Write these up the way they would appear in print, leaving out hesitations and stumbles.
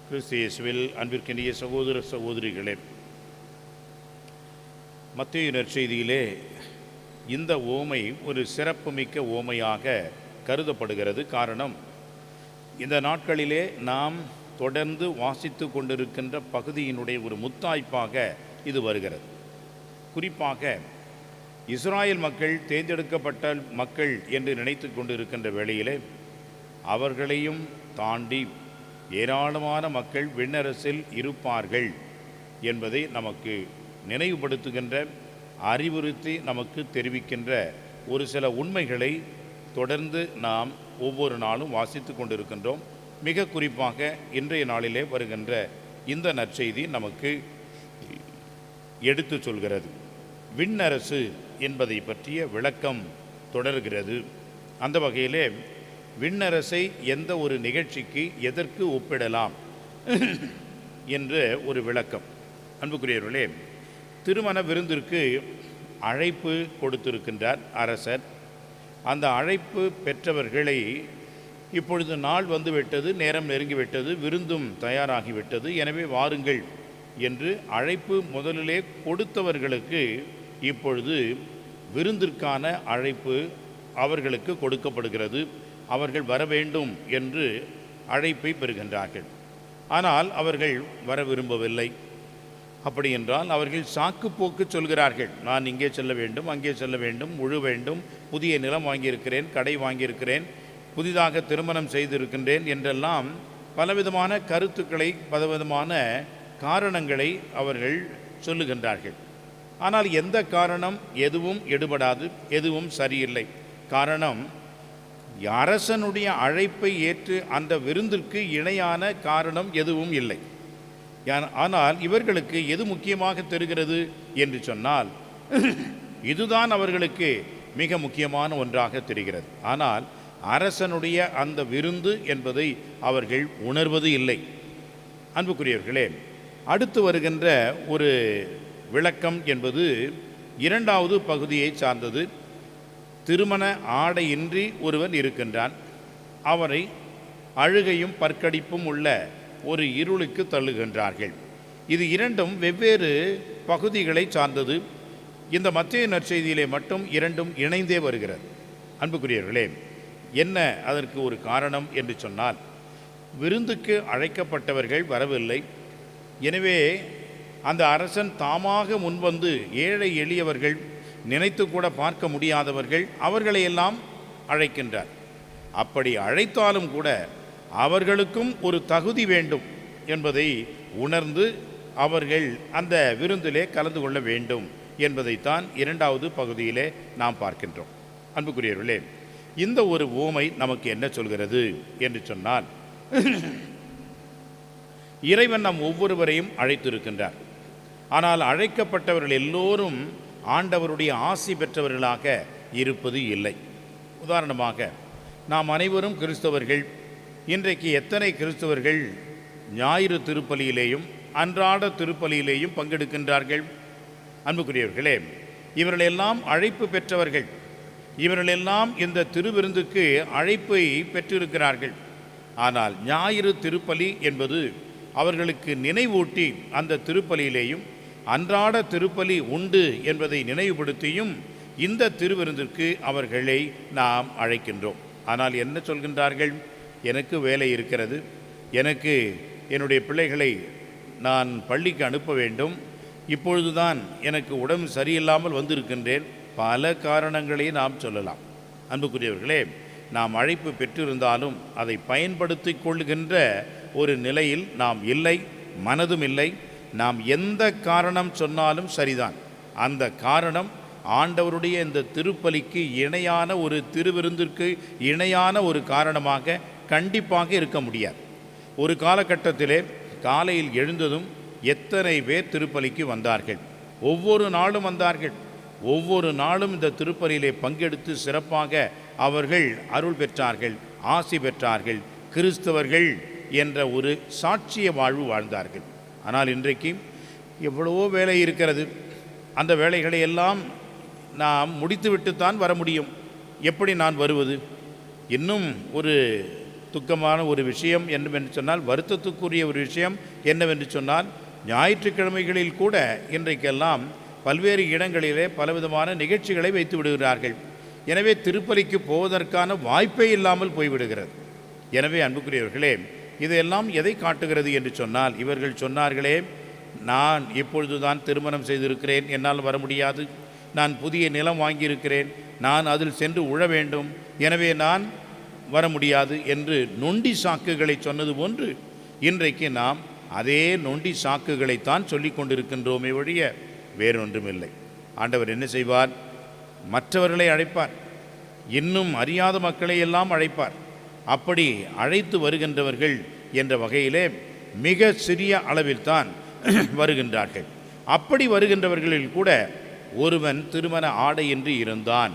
கிறிஸ்து இயேசுவில் அன்பிற்கினிய சகோதர சகோதரிகளே, மத்தேயு நற்செய்தியிலே இந்த ஓமை ஒரு சிறப்புமிக்க ஓமையாக கருதப்படுகிறது. காரணம், இந்த நாட்களிலே நாம் தொடர்ந்து வாசித்து கொண்டிருக்கின்ற பகுதியினுடைய ஒரு முத்தாய்ப்பாக இது வருகிறது. குறிப்பாக இஸ்ராயேல் மக்கள் தேர்ந்தெடுக்கப்பட்ட மக்கள் என்று நினைத்து கொண்டிருக்கின்ற வேளையிலே அவர்களையும் தாண்டி ஏராளமான மக்கள் விண்ணரசில் இருப்பார்கள் என்பதை நமக்கு நினைவுபடுத்துகின்ற, அறிவுறுத்தி நமக்கு தெரிவிக்கின்ற ஒரு சில உண்மைகளை தொடர்ந்து நாம் ஒவ்வொரு நாளும் வாசித்து கொண்டிருக்கின்றோம். மிக குறிப்பாக இன்றைய நாளிலே வருகின்ற இந்த நற்செய்தி நமக்கு எடுத்து சொல்கிறது. விண்ணரசு என்பதை பற்றிய விளக்கம் தொடர்கிறது. அந்த வகையிலே விண்ணரசை எந்த ஒரு நிகழ்ச்சிக்கு எதற்கு ஒப்பிடலாம் என்ற ஒரு விளக்கம். அன்புக்குரியவர்களே, திருமண விருந்திற்கு அழைப்பு கொடுத்திருக்கின்றார் அரசர். அந்த அழைப்பு பெற்றவர்களை இப்பொழுது நாள் வந்துவிட்டது, நேரம் நெருங்கிவிட்டது, விருந்தும் தயாராகிவிட்டது, எனவே வாருங்கள் என்று அழைப்பு முதலிலே கொடுத்தவர்களுக்கு இப்பொழுது விருந்திற்கான அழைப்பு அவர்களுக்கு கொடுக்கப்படுகிறது. அவர்கள் வர வேண்டும் என்று அழைப்பை பெறுகின்றார்கள். ஆனால் அவர்கள் வர விரும்பவில்லை. அப்படி என்றால் அவர்கள் சாக்குப்போக்கு சொல்கிறார்கள். நான் இங்கே செல்ல வேண்டும், அங்கே செல்ல வேண்டும், முழு வேண்டும், புதிய நிலம் வாங்கியிருக்கிறேன், கடை வாங்கியிருக்கிறேன், புதிதாக திருமணம் செய்திருக்கின்றேன் என்றெல்லாம் பலவிதமான கருத்துக்களை, பலவிதமான காரணங்களை அவர்கள் சொல்லுகின்றார்கள். ஆனால் எந்த காரணம் எதுவும் எடுபடாது, எதுவும் சரியில்லை. காரணம், அரசனுடைய அழைப்பை ஏற்று அந்த விருந்திற்கு இணையான காரணம் எதுவும் இல்லை. ஆனால் இவர்களுக்கு எது முக்கியமாக தெரிகிறது என்று சொன்னால் இதுதான் அவர்களுக்கு மிக முக்கியமான ஒன்றாக தெரிகிறது. ஆனால் அரசனுடைய அந்த விருந்து என்பதை அவர்கள் உணர்வது இல்லை. அன்புக்குரியவர்களே, அடுத்து வருகின்ற ஒரு விளக்கம் என்பது இரண்டாவது பகுதியை சார்ந்தது. திருமண ஆடையின்றி ஒருவன் இருக்கின்றான். அவரை அழுகையும் பற்கடிப்பும் உள்ள ஒரு இருளுக்கு தள்ளுகின்றார்கள். இது இரண்டும் வெவ்வேறு பகுதிகளை சார்ந்தது. இந்த மத்தேயு நற்செய்தியிலே மட்டும் இரண்டும் இணைந்தே வருகிறது. அன்புக்குரியவர்களே, என்ன அதற்கு ஒரு காரணம் என்று சொன்னால், விருந்துக்கு அழைக்கப்பட்டவர்கள் வரவில்லை. எனவே அந்த அரசன் தாமாக முன்வந்து ஏழை எளியவர்கள், நினைத்து கூட பார்க்க முடியாதவர்கள், அவர்களையெல்லாம் அழைக்கின்றார். அப்படி அழைத்தாலும் கூட அவர்களுக்கும் ஒரு தகுதி வேண்டும் என்பதை உணர்ந்து அவர்கள் அந்த விருந்திலே கலந்து கொள்ள வேண்டும் என்பதைத்தான் இரண்டாவது பகுதியிலே நாம் பார்க்கின்றோம். அன்புக்குரியவர்களே, இந்த ஒரு உவமை நமக்கு என்ன சொல்கிறது என்று சொன்னால், இறைவன் நம் ஒவ்வொருவரையும் அழைத்திருக்கின்றார். ஆனால் அழைக்கப்பட்டவர்கள் எல்லோரும் ஆண்டவருடைய ஆசி பெற்றவர்களாக இருப்பது இல்லை. உதாரணமாக, நாம் அனைவரும் கிறிஸ்தவர்கள். இன்றைக்கு எத்தனை கிறிஸ்தவர்கள் ஞாயிறு திருப்பலியிலேயும் அன்றாட திருப்பலியிலேயும் பங்கெடுக்கின்றார்கள்? அன்புக்குரியவர்களே, இவர்களெல்லாம் அழைப்பு பெற்றவர்கள். இவர்களெல்லாம் இந்த திருவிருந்துக்கு அழைப்பை பெற்றிருக்கிறார்கள். ஆனால் ஞாயிறு திருப்பலி என்பது அவர்களுக்கு நினைவூட்டி அந்த திருப்பலியிலேயும் அன்றாட திருப்பலி உண்டு என்பதை நினைவுபடுத்தியும் இந்த திருவிருந்திற்கு அவர்களை நாம் அழைக்கின்றோம். ஆனால் என்ன சொல்கின்றார்கள்? எனக்கு வேலை இருக்கிறது, எனக்கு என்னுடைய பிள்ளைகளை நான் பள்ளிக்கு அனுப்ப வேண்டும், இப்பொழுதுதான் எனக்கு உடம்பு சரியில்லாமல் வந்திருக்கின்றேன். பல காரணங்களை நாம் சொல்லலாம். அன்புக்குரியவர்களே, நாம் அழைப்பு பெற்றிருந்தாலும் அதை பயன்படுத்தி கொள்கின்ற ஒரு நிலையில் நாம் இல்லை, மனதும் இல்லை. நாம் எந்த காரணம் சொன்னாலும் சரிதான். அந்த காரணம் ஆண்டவருடைய இந்த திருப்பலிக்கு இணையான, ஒரு திருவிருந்திற்கு இணையான ஒரு காரணமாக கண்டிப்பாக இருக்க முடியாது. ஒரு காலகட்டத்திலே காலையில் எழுந்ததும் எத்தனை பேர் திருப்பலிக்கு வந்தார்கள்? ஒவ்வொரு நாளும் வந்தார்கள். ஒவ்வொரு நாளும் இந்த திருப்பலியிலே பங்கெடுத்து சிறப்பாக அவர்கள் அருள் பெற்றார்கள், ஆசி பெற்றார்கள், கிறிஸ்தவர்கள் என்ற ஒரு சாட்சிய வாழ்வு வாழ்ந்தார்கள். ஆனால் இன்றைக்கு எவ்வளவோ வேலை இருக்கிறது. அந்த வேலைகளை எல்லாம் நாம் முடித்துவிட்டுத்தான் வர முடியும். எப்படி நான் வருவது? இன்னும் ஒரு துக்கமான ஒரு விஷயம் என்னவென்று சொன்னால், வருத்தத்துக்குரிய ஒரு விஷயம் என்னவென்று சொன்னால், ஞாயிற்றுக்கிழமைகளில் கூட இன்றைக்கெல்லாம் பல்வேறு இடங்களிலே பலவிதமான நிகழ்ச்சிகளை வைத்து விடுகிறார்கள். எனவே திருப்பலிக்கு போவதற்கான வாய்ப்பே இல்லாமல் போய்விடுகிறது. எனவே அன்புக்குரியவர்களே, இதையெல்லாம் எதை காட்டுகிறது என்று சொன்னால், இவர்கள் சொன்னார்களே, நான் இப்பொழுதுதான் திருமணம் செய்திருக்கிறேன், என்னால் வர முடியாது, நான் புதிய நிலம் வாங்கியிருக்கிறேன், நான் அதில் சென்று உழ வேண்டும், எனவே நான் வர முடியாது என்று நொண்டி சாக்குகளை சொன்னது போன்று இன்றைக்கு நாம் அதே நொண்டி சாக்குகளைத்தான் சொல்லி கொண்டிருக்கின்றோமே ஒழிய வேறொன்றுமில்லை. ஆண்டவர் என்ன செய்வார்? மற்றவர்களை அழைப்பார், இன்னும் அறியாத மக்களை எல்லாம் அழைப்பார். அப்படி அழைத்து வருகின்றவர்கள் என்ற வகையிலே மிக சிறிய அளவில்தான் வருகின்றார்கள். அப்படி வருகின்றவர்களில் கூட ஒருவன் திருமண ஆடையின்றி இருந்தான்,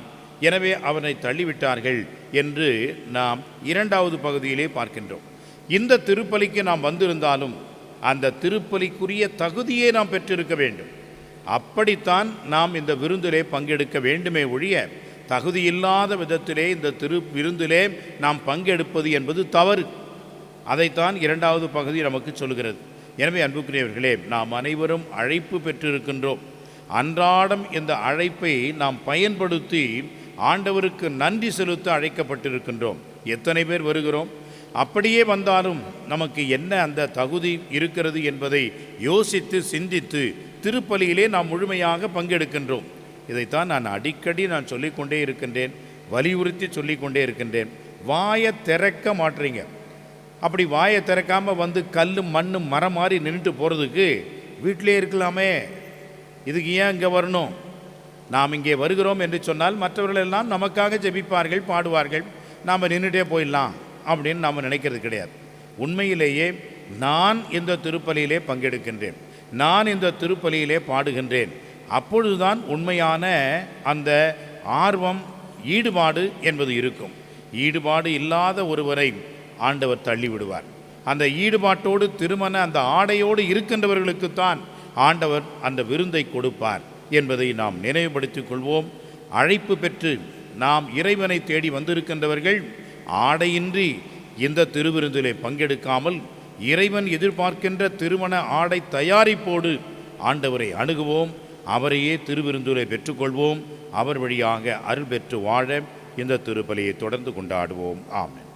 எனவே அவனை தள்ளிவிட்டார்கள் என்று நாம் 2வது பகுதியிலே பார்க்கின்றோம். இந்த திருப்பலிக்கு நாம் வந்திருந்தாலும் அந்த திருப்பலிக்குரிய தகுதியை நாம் பெற்றிருக்க வேண்டும். அப்படித்தான் நாம் இந்த விருந்திலே பங்கெடுக்க வேண்டுமே ஒழிய, தகுதியில்லாத விதத்திலே இந்த விருந்திலே நாம் பங்கெடுப்பது என்பது தவறு. அதைத்தான் 2வது பகுதி நமக்கு சொல்கிறது. எனவே அன்புக்குரியவர்களே, நாம் அனைவரும் அழைப்பு பெற்றிருக்கின்றோம். அன்றாடம் இந்த அழைப்பை நாம் பயன்படுத்தி ஆண்டவருக்கு நன்றி செலுத்த அழைக்கப்பட்டிருக்கின்றோம். எத்தனை பேர் வருகிறோம்? அப்படியே வந்தாலும் நமக்கு என்ன அந்த தகுதி இருக்கிறது என்பதை யோசித்து சிந்தித்து திருப்பலியிலே நாம் முழுமையாக பங்கெடுக்கின்றோம். இதைத்தான் நான் அடிக்கடி சொல்லிக்கொண்டே இருக்கின்றேன், வலியுறுத்தி சொல்லிக்கொண்டே இருக்கின்றேன். வாயை திறக்க மாட்டீங்க. அப்படி வாயை திறக்காமல் வந்து கல்லும் மண்ணும் மரம் மாதிரி நின்றுட்டு போகிறதுக்கு வீட்டிலே இருக்கலாமே, இதுக்கு ஏன் இங்கே வரணும்? நாம் இங்கே வருகிறோம் என்று சொன்னால் மற்றவர்கள் எல்லாம் நமக்காக ஜெபிப்பார்கள், பாடுவார்கள், நாம் நின்றுட்டே போயிடலாம் அப்படின்னு நாம் நினைக்கிறது கிடையாது. உண்மையிலேயே நான் இந்த திருப்பலியிலே பங்கெடுக்கின்றேன், நான் இந்த திருப்பலியிலே பாடுகின்றேன், அப்பொழுதுதான் உண்மையான அந்த ஆர்வம், ஈடுபாடு என்பது இருக்கும். ஈடுபாடு இல்லாத ஒருவரை ஆண்டவர் தள்ளிவிடுவார். அந்த ஈடுபாட்டோடு திருமண அந்த ஆடையோடு இருக்கின்றவர்களுக்குத்தான் ஆண்டவர் அந்த விருந்தை கொடுப்பார் என்பதை நாம் நினைவுபடுத்திக் கொள்வோம். அழைப்பு பெற்று நாம் இறைவனை தேடி வந்திருக்கின்றவர்கள் ஆடையின்றி இந்த திருவிருந்திலே பங்கெடுக்காமல் இறைவன் எதிர்பார்க்கின்ற திருமண ஆடை தயாரிப்போடு ஆண்டவரை அணுகுவோம், அவரையே திருவிருந்திலே பெற்றுக்கொள்வோம். அவர் வழியாக அருள் பெற்று வாழ இந்த திருப்பலியை தொடர்ந்து கொண்டாடுவோம். ஆமென்.